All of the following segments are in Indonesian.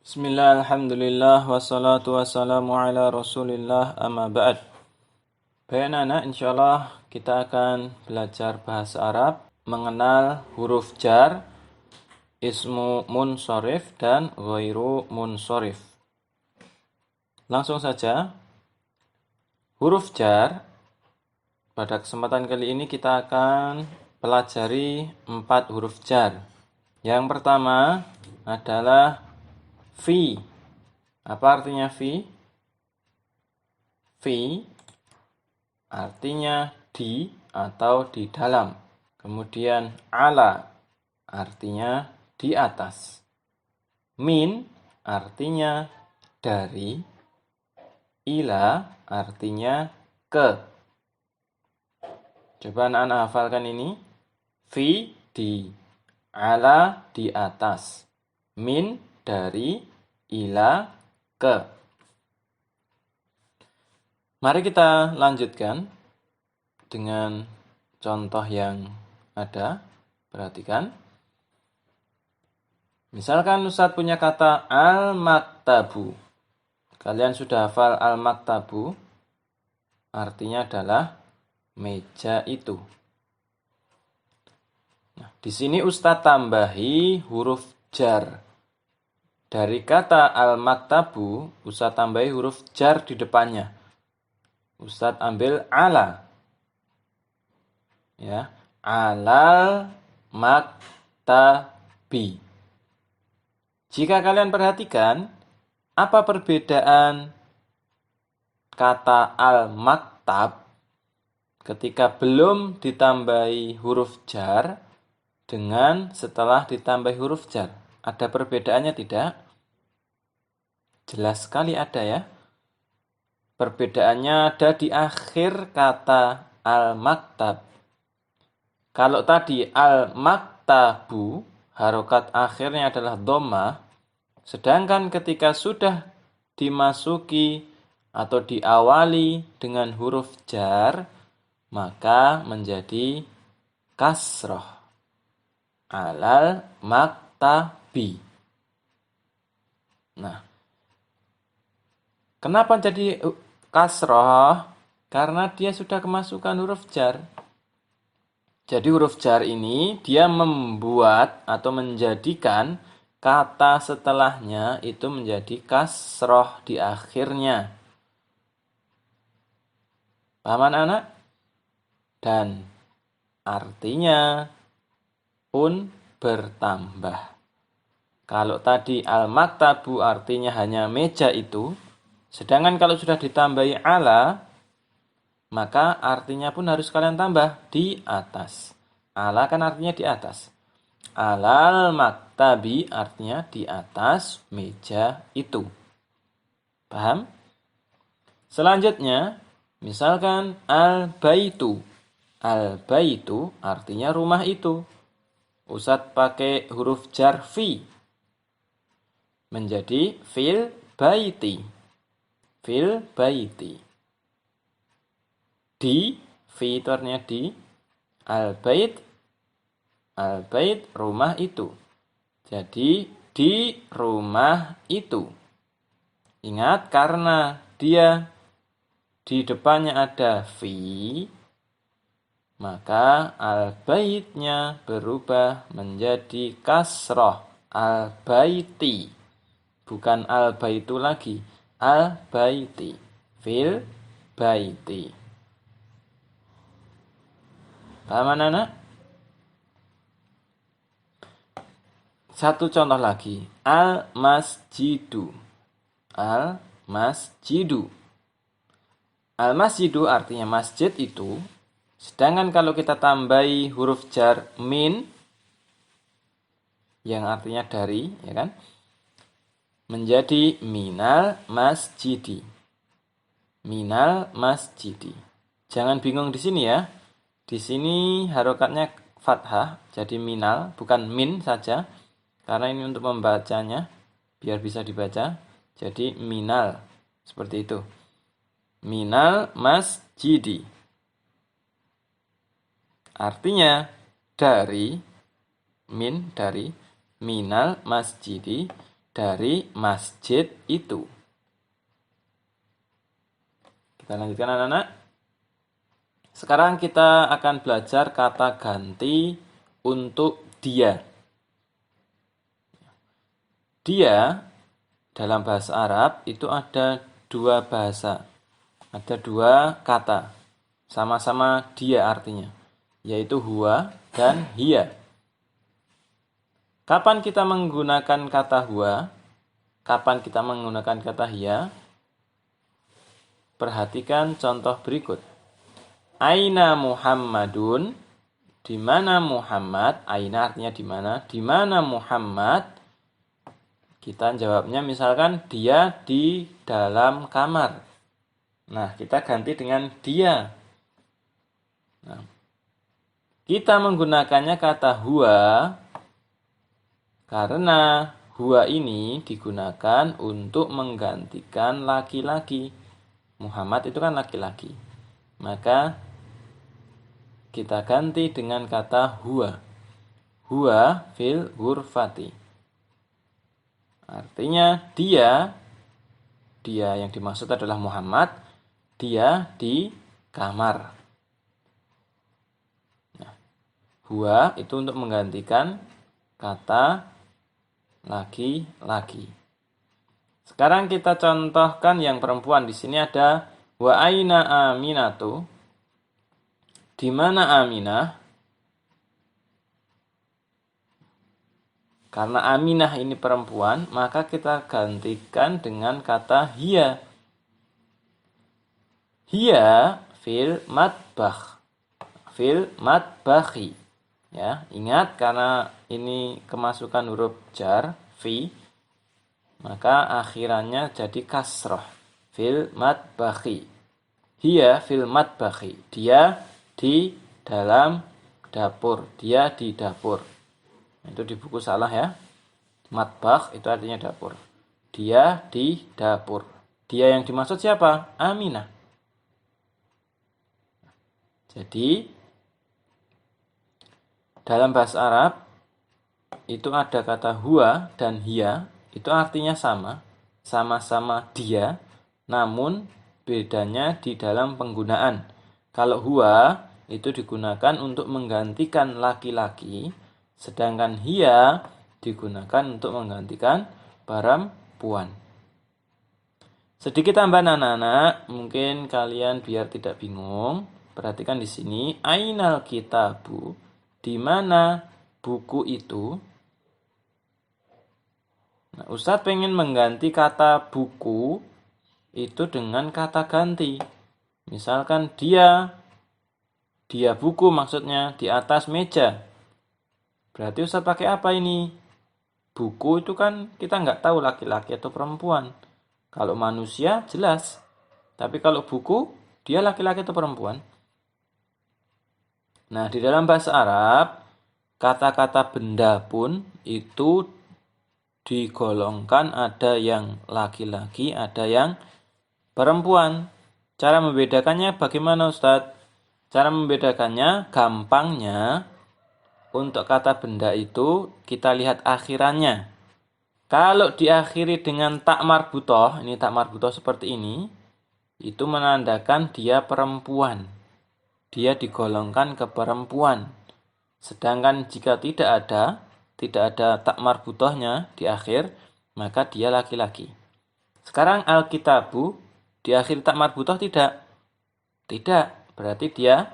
Bismillah, alhamdulillah, wassalatu wassalamu ala rasulillah, amma ba'd. Baik anak, insyaallah kita akan belajar bahasa Arab, mengenal huruf jar, ismu munsharif, dan ghairu munsharif. Langsung saja, huruf jar, pada kesempatan kali ini kita akan pelajari 4 huruf jar. Yang pertama adalah fi. Apa artinya fi? Fi artinya di atau di dalam. Kemudian ala artinya di atas. Min artinya dari. Ila artinya ke. Coba anak-anak hafalkan ini. Fi di. Ala di atas. Min dari. Ila ke. Mari kita lanjutkan dengan contoh yang ada. Perhatikan. Misalkan Ustadz punya kata al-maktabu. Kalian sudah hafal al-maktabu? Artinya adalah meja itu. Nah, di sini Ustadz tambahi huruf jar. Dari kata al-maktabu, Ustadz tambahi huruf jar di depannya. Ustadz ambil ala. Ya, alal maktabi. Jika kalian perhatikan, apa perbedaan kata al-maktab ketika belum ditambahi huruf jar dengan setelah ditambahi huruf jar? Ada perbedaannya tidak? Jelas sekali ada ya. Perbedaannya ada di akhir kata al-maktab. Kalau tadi al-maktabu, harokat akhirnya adalah dhammah, sedangkan ketika sudah dimasuki atau diawali dengan huruf jar, maka menjadi kasroh. Alal maktabi. Nah, kenapa jadi kasroh? Karena dia sudah kemasukan huruf jar. Jadi huruf jar ini dia membuat atau menjadikan kata setelahnya itu menjadi kasroh di akhirnya. Paham anak? Dan artinya pun bertambah. Kalau tadi al-maktabu artinya hanya meja itu, sedangkan kalau sudah ditambahi ala, maka artinya pun harus kalian tambah di atas. Ala kan artinya di atas. Alal maktabi artinya di atas meja itu. Paham? Selanjutnya, misalkan al-baitu. Al-baitu artinya rumah itu. Ustadz pakai huruf jar fi. Menjadi fil baiti. Fil baiti. Di, fi itu artinya di. Al-bait. Al-bait rumah itu. Jadi di rumah itu. Ingat karena dia di depannya ada fi, maka al-baitnya berubah menjadi kasroh. Al-baiti. Bukan al-baitu lagi. Al-baiti. Fil baiti. Paham anak? Satu contoh lagi. Al-masjidu. Al-masjidu. Al-masjidu artinya masjid itu. Sedangkan kalau kita tambahi huruf jar min, yang artinya dari, ya kan? Menjadi minal masjidi. Minal masjidi. Jangan bingung di sini ya. Di sini harokatnya fathah, jadi minal, bukan min saja. Karena ini untuk membacanya, biar bisa dibaca. Jadi minal, seperti itu. Minal masjidi. Artinya dari, min dari, minal masjidi, dari masjid itu. Kita lanjutkan anak-anak. Sekarang kita akan belajar kata ganti untuk dia. Dia dalam bahasa Arab itu ada dua bahasa. Ada dua kata. Sama-sama dia artinya. Yaitu huwa dan hiya. Kapan kita menggunakan kata huwa? Kapan kita menggunakan kata hiya? Perhatikan contoh berikut. Aina Muhammadun? Di mana Muhammad? Aina artinya di mana? Di mana Muhammad? Kita jawabnya misalkan dia di dalam kamar. Nah, kita ganti dengan dia. Nah, kita menggunakannya kata huwa karena huwa ini digunakan untuk menggantikan laki-laki. Muhammad itu kan laki-laki. Maka kita ganti dengan kata huwa. Huwa fil ghurfati. Artinya dia yang dimaksud adalah Muhammad, dia di kamar. Nah, huwa itu untuk menggantikan kata laki-laki. Sekarang kita contohkan yang perempuan. Di sini ada wa aina Aminatu. Di mana Aminah? Karena Aminah ini perempuan, maka kita gantikan dengan kata hiya. Hiya fil matbakh. Fil matbakhi. Ya, ingat karena ini kemasukan huruf jar, fi, maka akhirannya jadi kasroh. Fil matbakhi. Hiya fil matbakhi. Dia di dalam dapur. Dia di dapur. Itu di buku salah ya. Matbakh itu artinya dapur. Dia di dapur. Dia yang dimaksud siapa? Aminah. Jadi dalam bahasa Arab itu ada kata huwa dan hiya. Itu artinya sama. Sama-sama dia. Namun bedanya di dalam penggunaan. Kalau huwa itu digunakan untuk menggantikan laki-laki. Sedangkan hiya digunakan untuk menggantikan perempuan. Sedikit tambahan anak-anak, mungkin kalian biar tidak bingung. Perhatikan di sini, ainal kitabu, di mana buku itu? Nah, Ustadz pengen mengganti kata buku itu dengan kata ganti. Misalkan dia buku maksudnya di atas meja. Berarti Ustadz pakai apa ini? Buku itu kan kita nggak tahu laki-laki atau perempuan. Kalau manusia jelas. Tapi kalau buku, dia laki-laki atau perempuan. Nah, di dalam bahasa Arab, kata-kata benda pun itu digolongkan ada yang laki-laki, ada yang perempuan. Cara membedakannya bagaimana Ustadz? Cara membedakannya gampangnya. Untuk kata benda itu kita lihat akhirannya. Kalau diakhiri dengan tak marbutoh, ini tak marbutoh seperti ini, itu menandakan dia perempuan. Dia digolongkan ke perempuan. Sedangkan jika tidak ada tak marbutohnya di akhir, maka dia laki-laki. Sekarang Alkitabu di akhir tak marbutoh tidak. Tidak, berarti dia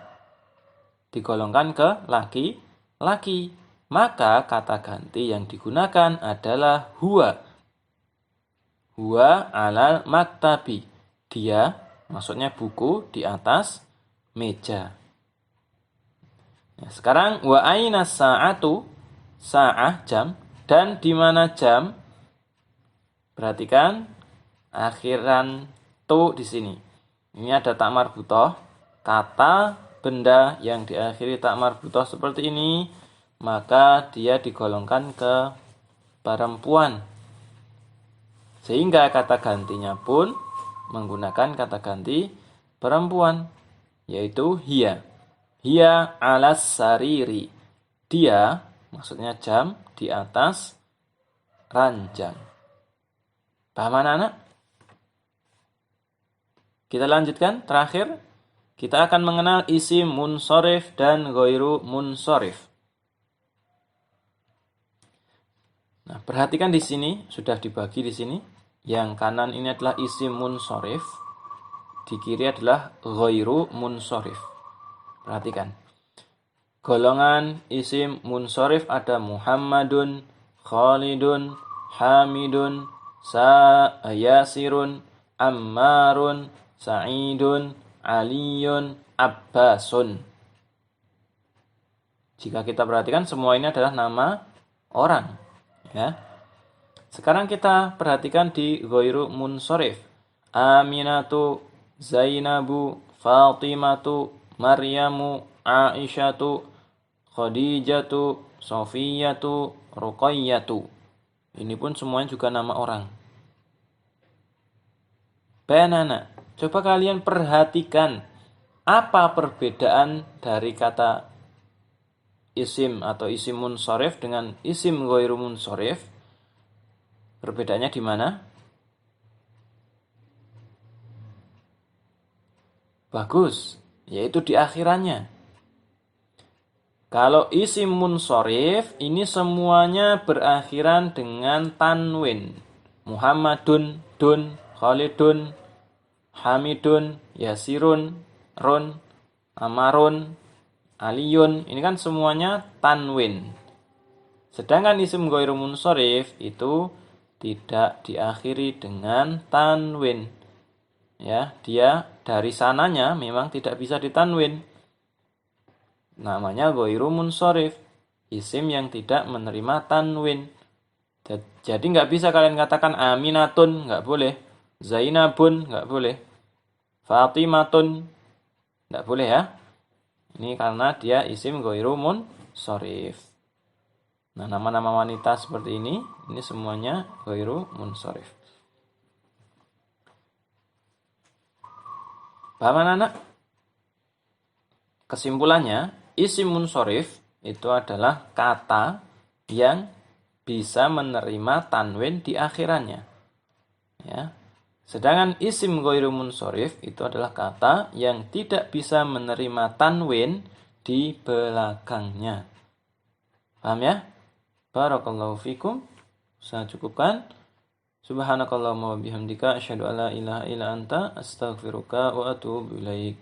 digolongkan ke laki-laki. Maka kata ganti yang digunakan adalah huwa. Huwa alal maktabi. Dia, maksudnya buku di atas meja. Nah, sekarang wa aina sa'atu, sa'ah jam, dan di mana jam? Perhatikan akhiran tu di sini. Ini ada tak marbutoh, kata benda yang diakhiri tak marbutoh seperti ini, maka dia digolongkan ke perempuan. Sehingga kata gantinya pun menggunakan kata ganti perempuan, yaitu hiya. Hiya alas sariri. Dia, maksudnya jam, di atas ranjang. Paham anak-anak? Kita lanjutkan. Terakhir, kita akan mengenal isim munsorif dan ghairu munsorif. Nah, perhatikan di sini, sudah dibagi di sini. Yang kanan ini adalah isim munsorif. Di kiri adalah ghairu munsorif. Perhatikan. Golongan isim munsorif ada Muhammadun, Khalidun, Hamidun, Yasirun, Ammarun, Sa'idun, Aliyun, Abbasun. Jika kita perhatikan semua ini adalah nama orang. Ya. Sekarang kita perhatikan di ghairu munsorif. Aminatu, Zainabu, Fatimatu, Maryamu, Aisyatu, Khadijatu, Sofiyatu, Ruqayyatu. Ini pun semuanya juga nama orang. Banana. Coba kalian perhatikan apa perbedaan dari kata isim atau isim munsorif dengan isim ghairu munsorif. Perbedaannya di mana? Bagus, yaitu di akhirannya. Kalau isim munsorif, ini semuanya berakhiran dengan tanwin. Muhammadun, dun, Khalidun, Hamidun, Yasirun, Run, Amarun, Aliyun. Ini kan semuanya tanwin. Sedangkan isim ghairu munsorif itu tidak diakhiri dengan tanwin. Ya, dia dari sananya memang tidak bisa ditanwin. Namanya ghairu munsorif. Isim yang tidak menerima tanwin. Jadi nggak bisa kalian katakan Aminatun, nggak boleh. Zainabun, nggak boleh. Fatimatun, nggak boleh ya. Ini karena dia isim ghairu munsorif. Nah, nama-nama wanita seperti ini semuanya ghairu munsorif. Paham anak-anak? Kesimpulannya, isim munsorif itu adalah kata yang bisa menerima tanwin di akhirannya. Ya. Sedangkan isim ghairu munsorif itu adalah kata yang tidak bisa menerima tanwin di belakangnya. Paham ya? Barakallahu fikum. Saya cukupkan. Subhanakallahumma wa bihamdika asyhadu an la ilaha illa anta astaghfiruka wa atubu ilaik.